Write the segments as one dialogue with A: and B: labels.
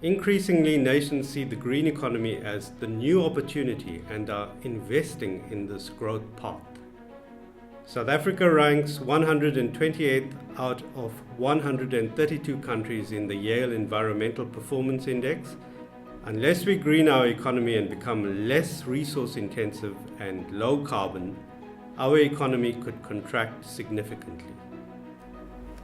A: Increasingly, nations see the green economy as the new opportunity and are investing in this growth path. South Africa ranks 128th out of 132 countries in the Yale Environmental Performance Index. Unless we green our economy and become less resource intensive and low carbon, our economy could contract significantly.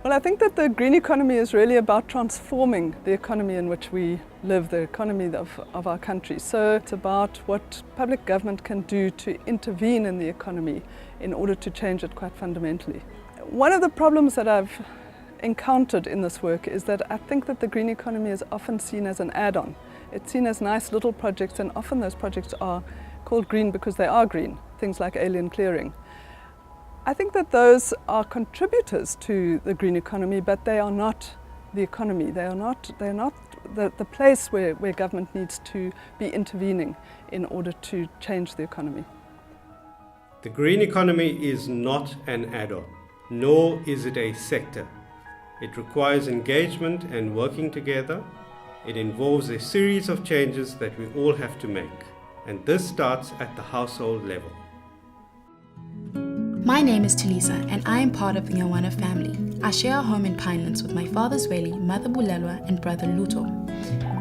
B: Well, I think that the green economy is really about transforming the economy in which we live, the economy of our country. So it's about what public government can do to intervene in the economy in order to change it quite fundamentally. One of the problems that I've encountered in this work is that I think that the green economy is often seen as an add-on. It's seen as nice little projects, and often those projects are called green because they are green, things like alien clearing. I think that those are contributors to the green economy, but they are not the economy. They're not the place where government needs to be intervening in order to change the economy.
A: The green economy is not an add-on, nor is it a sector. It requires engagement and working together. It involves a series of changes that we all have to make, and this starts at the household level.
C: My name is Tulisa and I am part of the Nyawana family. I share a home in Pinelands with my father Zweli, mother Bulelwa and brother Luto.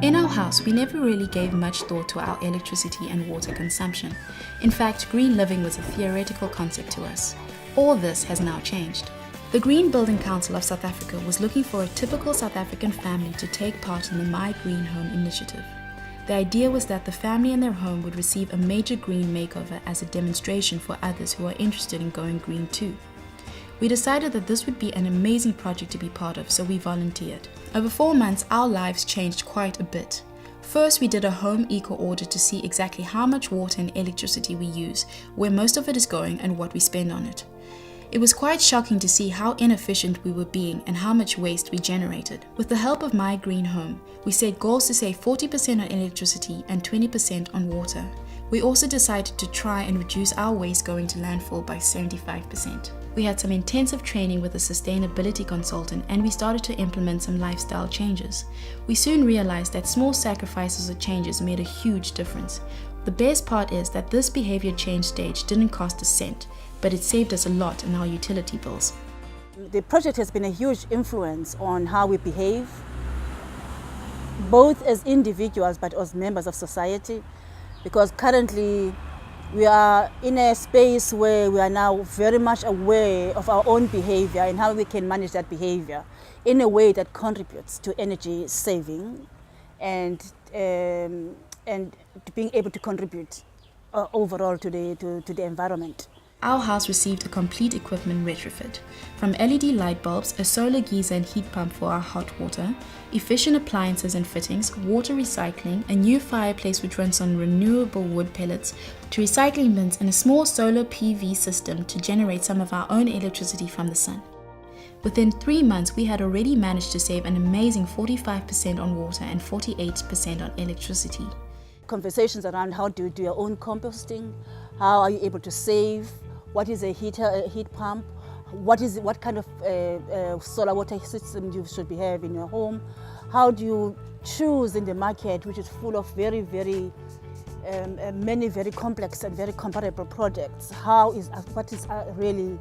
C: In our house, we never really gave much thought to our electricity and water consumption. In fact, green living was a theoretical concept to us. All this has now changed. The Green Building Council of South Africa was looking for a typical South African family to take part in the My Green Home initiative. The idea was that the family and their home would receive a major green makeover as a demonstration for others who are interested in going green too. We decided that this would be an amazing project to be part of, so we volunteered. Over 4 months, our lives changed quite a bit. First, we did a home eco audit to see exactly how much water and electricity we use, where most of it is going, and what we spend on it. It was quite shocking to see how inefficient we were being and how much waste we generated. With the help of My Green Home, we set goals to save 40% on electricity and 20% on water. We also decided to try and reduce our waste going to landfill by 75%. We had some intensive training with a sustainability consultant, and we started to implement some lifestyle changes. We soon realized that small sacrifices or changes made a huge difference. The best part is that this behavior change stage didn't cost a cent, but it saved us a lot in our utility bills.
D: The project has been a huge influence on how we behave, both as individuals but as members of society, because currently we are in a space where we are now very much aware of our own behavior and how we can manage that behavior in a way that contributes to energy saving and being able to contribute overall to the environment.
C: Our house received a complete equipment retrofit, from LED light bulbs, a solar geyser and heat pump for our hot water, efficient appliances and fittings, water recycling, a new fireplace which runs on renewable wood pellets, to recycling bins and a small solar PV system to generate some of our own electricity from the sun. Within 3 months, we had already managed to save an amazing 45% on water and 48% on electricity.
D: Conversations around how do you do your own composting, how are you able to save, what is a heat pump, what kind of solar water system you should have in your home, how do you choose in the market, which is full of many very complex and very comparable products, what is really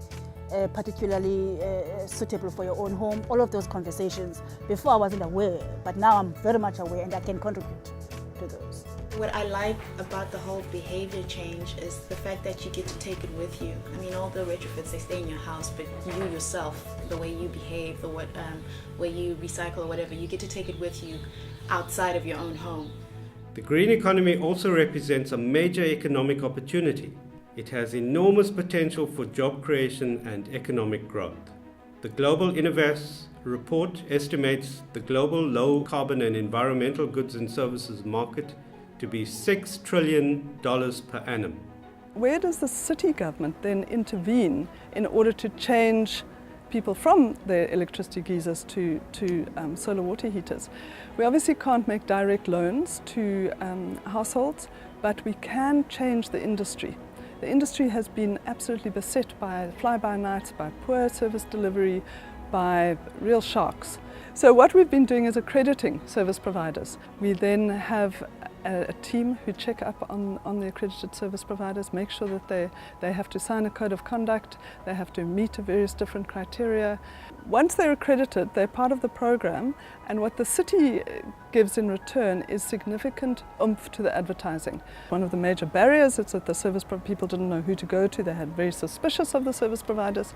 D: particularly suitable for your own home. All of those conversations, before I wasn't aware, but now I'm very much aware and I can contribute to those.
C: What I like about the whole behavior change is the fact that you get to take it with you. I mean, all the retrofits, they stay in your house, but you yourself, the way you behave, the way you recycle or whatever, you get to take it with you outside of your own home.
A: The green economy also represents a major economic opportunity. It has enormous potential for job creation and economic growth. The Global Innovest report estimates the global low carbon and environmental goods and services market to be $6 trillion per annum.
B: Where does the city government then intervene in order to change people from their electricity geysers to solar water heaters? We obviously can't make direct loans to households, but we can change the industry. The industry has been absolutely beset by fly-by-nights, by poor service delivery, by real sharks. So what we've been doing is accrediting service providers. We then have a team who check up on the accredited service providers, make sure that they have to sign a code of conduct, they have to meet various different criteria. Once they're accredited, they're part of the program, and what the city gives in return is significant oomph to the advertising. One of the major barriers is that people didn't know who to go to. They had very suspicious of the service providers,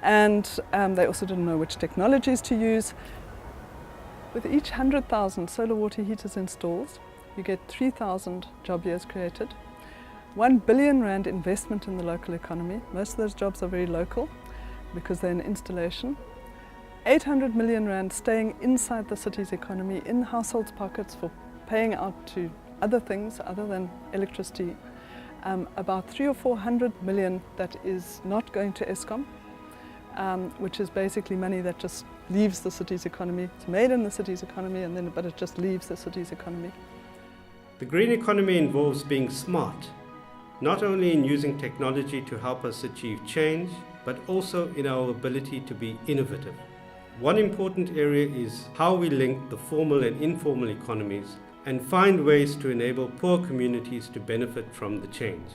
B: and they also didn't know which technologies to use. With each 100,000 solar water heaters installed, you get 3,000 job years created, 1 billion rand investment in the local economy. Most of those jobs are very local because they're in installation. 800 million rand staying inside the city's economy in households' pockets for paying out to other things other than electricity. About 300 or 400 million that is not going to Eskom, which is basically money that just leaves the city's economy. It's made in the city's economy, but it just leaves the city's economy.
A: The green economy involves being smart, not only in using technology to help us achieve change, but also in our ability to be innovative. One important area is how we link the formal and informal economies and find ways to enable poor communities to benefit from the change.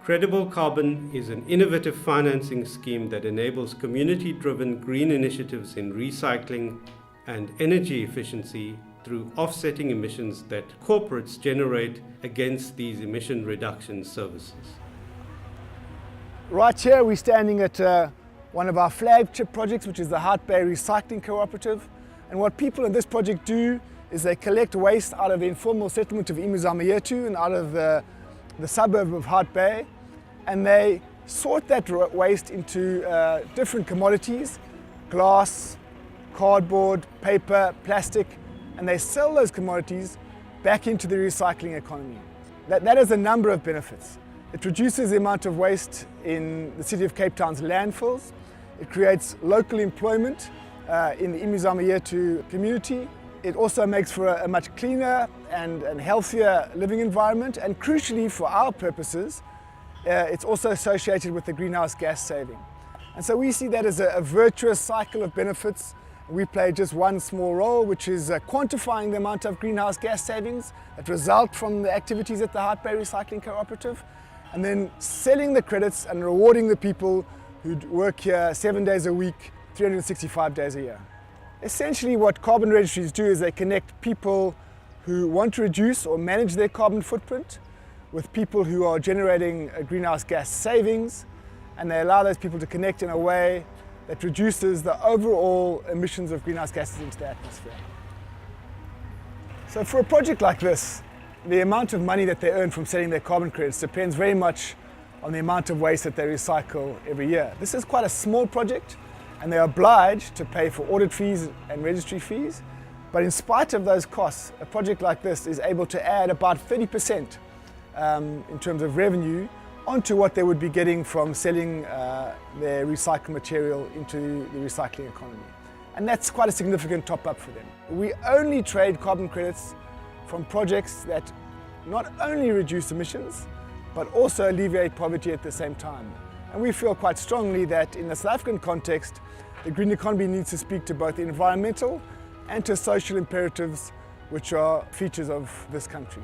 A: Credible Carbon is an innovative financing scheme that enables community-driven green initiatives in recycling and energy efficiency through offsetting emissions that corporates generate against these emission reduction services.
E: Right here we're standing at one of our flagship projects, which is the Hout Bay Recycling Cooperative. And what people in this project do is they collect waste out of the informal settlement of Imizamayetu and out of the suburb of Hout Bay, and they sort that waste into different commodities: glass, cardboard, paper, plastic, and they sell those commodities back into the recycling economy. That has a number of benefits. It reduces the amount of waste in the City of Cape Town's landfills. It creates local employment in the Imizamayetu community. It also makes for a much cleaner and healthier living environment, and crucially for our purposes, it's also associated with the greenhouse gas saving. And so we see that as a virtuous cycle of benefits. We play just one small role, which is quantifying the amount of greenhouse gas savings that result from the activities at the Hout Bay Recycling Cooperative, and then selling the credits and rewarding the people who work here 7 days a week, 365 days a year. Essentially what carbon registries do is they connect people who want to reduce or manage their carbon footprint with people who are generating greenhouse gas savings, and they allow those people to connect in a way that reduces the overall emissions of greenhouse gases into the atmosphere. So for a project like this, the amount of money that they earn from selling their carbon credits depends very much on the amount of waste that they recycle every year. This is quite a small project, and they're obliged to pay for audit fees and registry fees. But in spite of those costs, a project like this is able to add about 30% in terms of revenue onto what they would be getting from selling their recycled material into the recycling economy. And that's quite a significant top up for them. We only trade carbon credits from projects that not only reduce emissions, but also alleviate poverty at the same time. And we feel quite strongly that in the South African context, the green economy needs to speak to both environmental and to social imperatives, which are features of this country.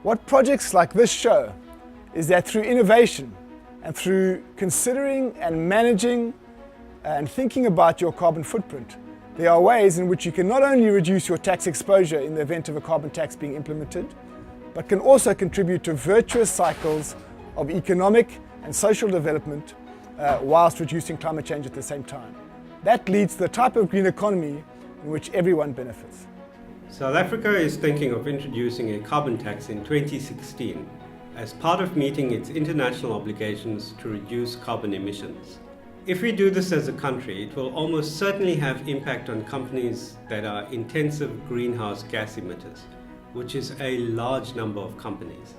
E: What projects like this show is that through innovation and through considering and managing and thinking about your carbon footprint, there are ways in which you can not only reduce your tax exposure in the event of a carbon tax being implemented, but can also contribute to virtuous cycles of economic and social development whilst reducing climate change at the same time. That leads to the type of green economy in which everyone benefits.
A: South Africa is thinking of introducing a carbon tax in 2016 as part of meeting its international obligations to reduce carbon emissions. If we do this as a country, it will almost certainly have impact on companies that are intensive greenhouse gas emitters, which is a large number of companies.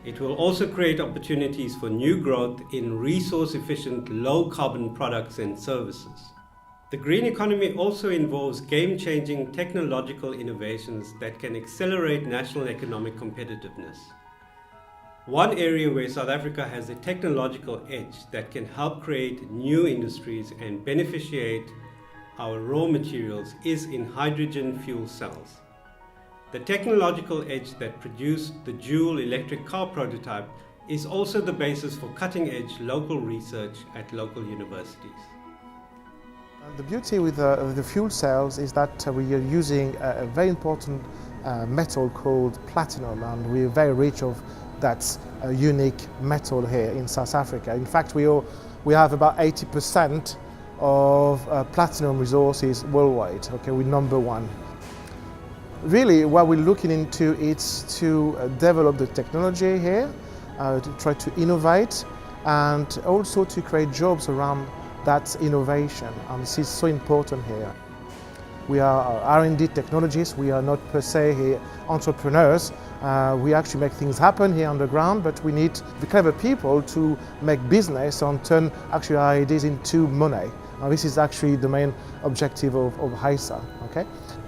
A: It will also create opportunities for new growth in resource-efficient, low-carbon products and services. The green economy also involves game-changing technological innovations that can accelerate national economic competitiveness. One area where South Africa has a technological edge that can help create new industries and beneficiate our raw materials is in hydrogen fuel cells. The technological edge that produced the Joule electric car prototype is also the basis for cutting-edge local research at local universities.
F: The beauty with the fuel cells is that we are using a very important metal called platinum, and we're very rich of that unique metal here in South Africa. In fact, we have about 80% of platinum resources worldwide. Okay, we're number one. Really, what we're looking into is to develop the technology here, to try to innovate, and also to create jobs around that innovation. And this is so important here. We are R&D technologists. We are not per se here entrepreneurs. We actually make things happen here on the ground, but we need the clever people to make business and turn actually our ideas into money. Now, this is actually the main objective of HySA. Okay,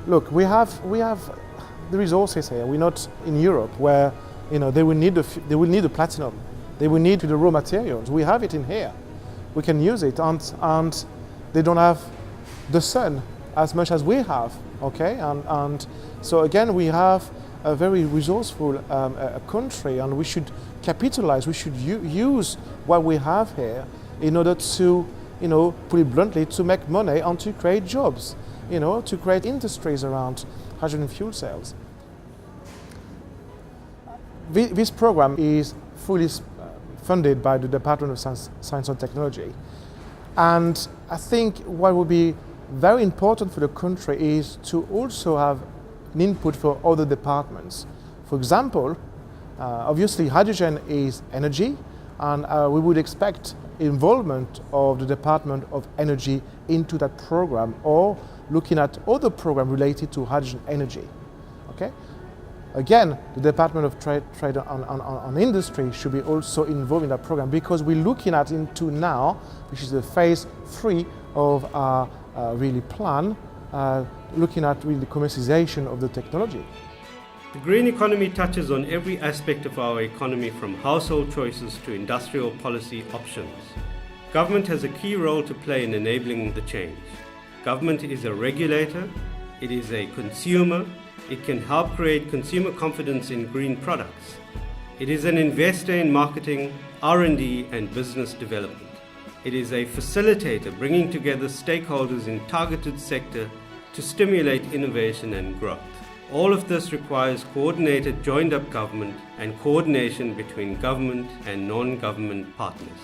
F: look, we have the resources here. We're not in Europe where they will need the platinum, they will need the raw materials. We have it in here. We can use it, and they don't have the sun as much as we have. Okay, and so again, we have a very resourceful country, and we should capitalize. We should use what we have here in order to, put it bluntly, to make money and to create jobs. To create industries around hydrogen fuel cells. This program is fully funded by the Department of Science and Technology, and I think what would be very important for the country is to also have an input for other departments. For example, obviously hydrogen is energy, and we would expect involvement of the Department of Energy into that program, or looking at other programs related to hydrogen energy. Okay? Again, the Department of Trade and Industry should be also involved in that program, because we're looking at into now, which is the phase 3 of our really plan, looking at really the commercialization of the technology.
A: The green economy touches on every aspect of our economy, from household choices to industrial policy options. Government has a key role to play in enabling the change. Government is a regulator, it is a consumer, it can help create consumer confidence in green products. It is an investor in marketing, R&D and business development. It is a facilitator bringing together stakeholders in targeted sector to stimulate innovation and growth. All of this requires coordinated joined-up government and coordination between government and non-government partners.